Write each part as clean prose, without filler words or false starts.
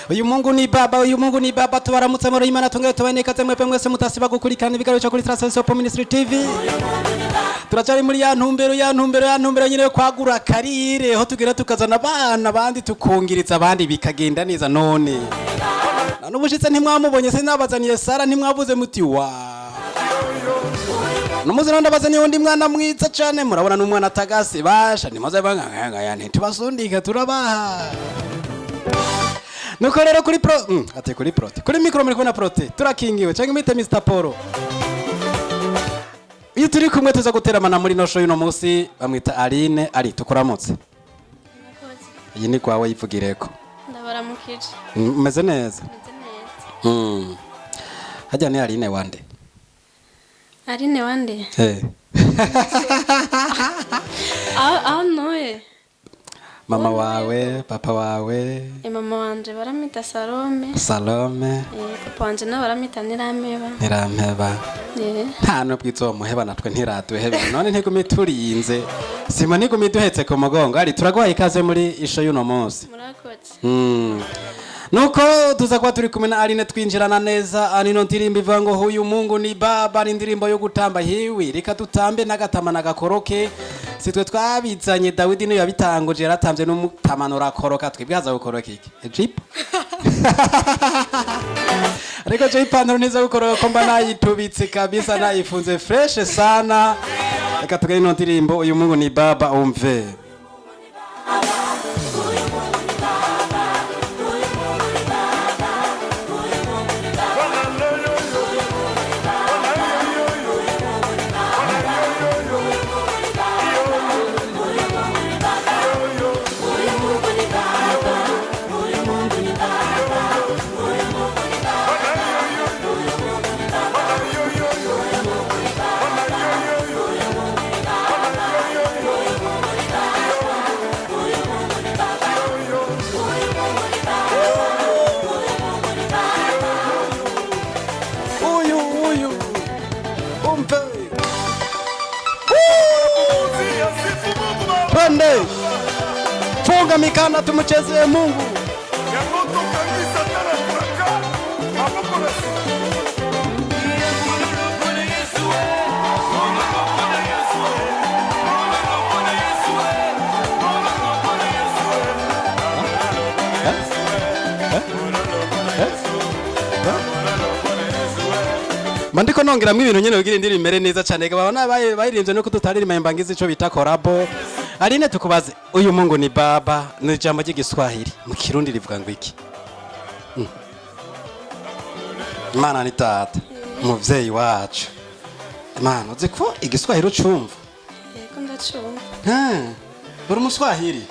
uyu Mungu ni baba tubaramutse muri Imana tungaye tubanekaze mwebwe mwese mutasiba gukurikirana ibigaruka kuri Transcendental Pop Ministry TV. Turacari muri ya ntumbero nyine yo kwagura karire ho tugera tukazana abana bandi tukungiriza abandi bikagenda neza none. Nanubushitse ntimwamubonye se nabazaniye Sara ntimwavuze muti wa. Numuzira ndabazaniye undi mwana mwiza cyane murabona n'umwana atagase basha nimaze banganga yani tubasundika turabaha. Nuko rero kuri kuri micro muri kubona prote turakingiwe cyangwa imite Mr Poro. Iyo turi kumwe tuza guteramana muri no show y'uno munsi bamwita Aline ari tukuramutse. Iyi ni kwawe yivugireko. Ndabaramukije. Meze neza. Hajya ni Aline wande. Aline wande. Ah noye. Mama wawe, papa wawe. Mama wanje baramita Salome. Salome. Papa wanje na baramita Nirampeba. Nirampeba. Nta no bwitso muheba natwe ntiratuhebe. None ntigume turinze. Sima nigume duhetse ku mugongo. Ari turagwaye ikaze muri isho y'uno munsi. Murakoze. Nuko tuza kwa turi kumena Aline twinjirana neza anino ndirimbo ivuga ngo huyu Mungu ni baba ni indirimbo yo gutamba hiwi reka tutambe nagatama nagakoroke sitwe twabizanye Dawidi niyo yabitanguje yaratambye n'umutamanura koroka twibwaza gukoroka iki Jeep Reka je ipantaro niza gukoroka ko mba nayitubitse kabisa nayifunze fresh sana reka tugane no ndirimbo uyu Mungu ni baba umve Funga mikanda tumuchezee Mungu. Mandiko nongeramwe ibintu nyene kugira indirimbo mere neza cyane babona bayirimbye no kututaririmba imbangizi ico bita korabo. Aline tukubaze uyu Mungu ni baba ni jambo ry'igiswahili mu kirundi rivuga ngo iki Imana ni tata umuvyeyi wacu Imana uzi ko igiswahili ucumva Yego ndacumva buri umuswahili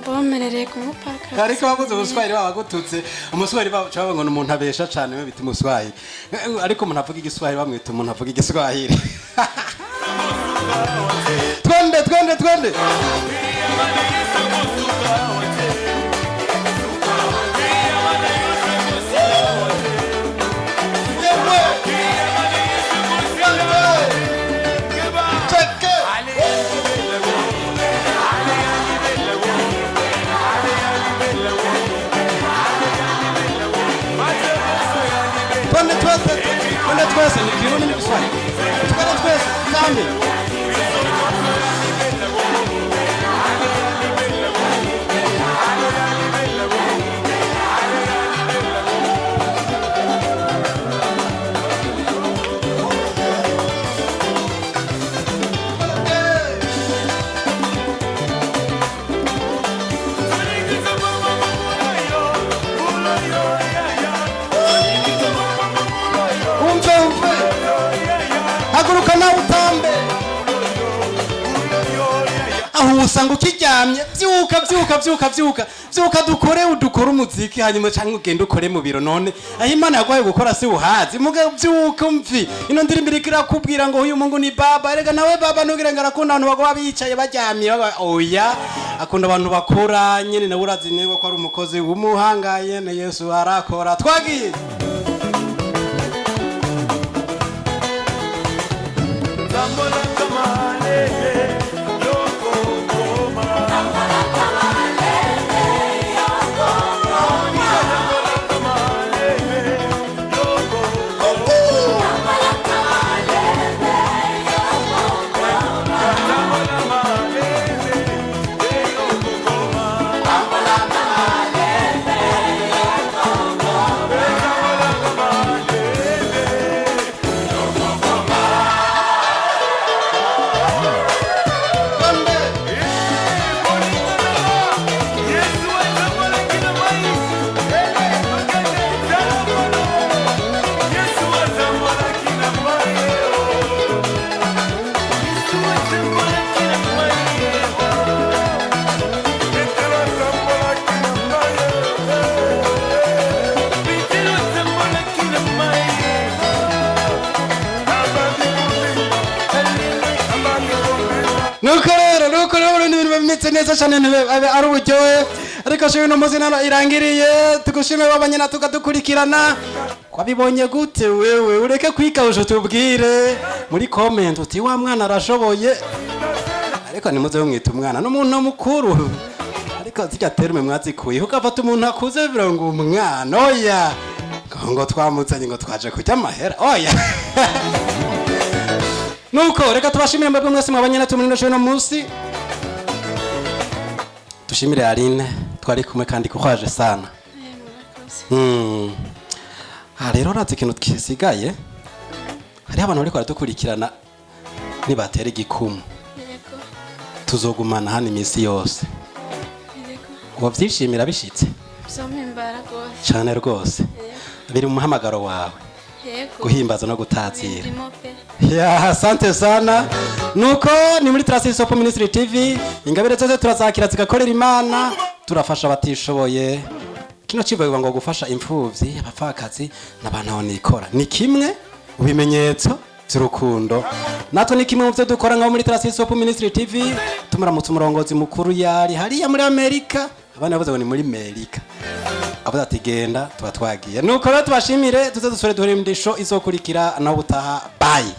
bomerereye ku mupaka ariko bavuze umuswahili babagututse umuswahili babo ngo umuntu abesha cyane we biti umuswahili ariko umuntu avuga igiswahili bamwita umuntu avuga igiswahili Twende twese ni kirundi ni Kiswahili tukana twese kambi haguruka na utambe aho usanga ukiryamye byuka dukore umuziki hanyuma cyangwa ugende ukore mu biro none aho Imana yaguhaye gukora si uhazi muge byuka umvi ino ndirimbo irakubwira ngo uyu Mungu ni baba erega nawe baba nugira ngo arakunda abantu bagwa bicaye baryamye oya akunda abantu bakora nyene nawe urazi nego ko ari umukozi w'umuhangaye na Yesu arakora twagiye nuko rero ni ibintu bimeze neza cyane ari uburyohe ariko shimwe no muzi nano irangiriye tugushime babanyana tukadukurikirana kwabibonye gute wewe ureke kwikawusha tubwire muri comment uti wa mwana arashoboye ariko nimuze mwita umwana n'umuntu mukuru ariko zijya terme mwazikuye ukafata umuntu akuze birango umwana oya ngo twamuzanye ngo twaje kujya amahera oya nuko reka tubashimire mbabwe mwese mwabanyana tumurino no munsi dushimire Aline twari kumwe kandi kuhaje sana rero ratse ikintu kisigaye hari abantu bari kwaradukurikirana nibatera igikumu tuzogumana hano iminsi yose wavyishimira bishitse cyane rwose biri mu muhamagaro wawe guhimbaza no gutazira ya asante sana nuko ni muri Transistor Ministry TV ingabire zose turazakira zigakorera Imana turafasha batishoboye kino civuga ngo gufasha imfuvyi abapfakazi n'abantu nikora ni kimwe ubimenyetso by'urukundo natwe ni kimwe mu byo dukora ngaho muri Transistor Ministry TV tumuramutse umurongozi mukuru yari hariya muri Amerika abana bavuze ngo ni muri Amerika avuga ati genda tuba twagiye nuko rero tubashimire tuze dusore duhere mu ndisho izokurikira naho butaha bye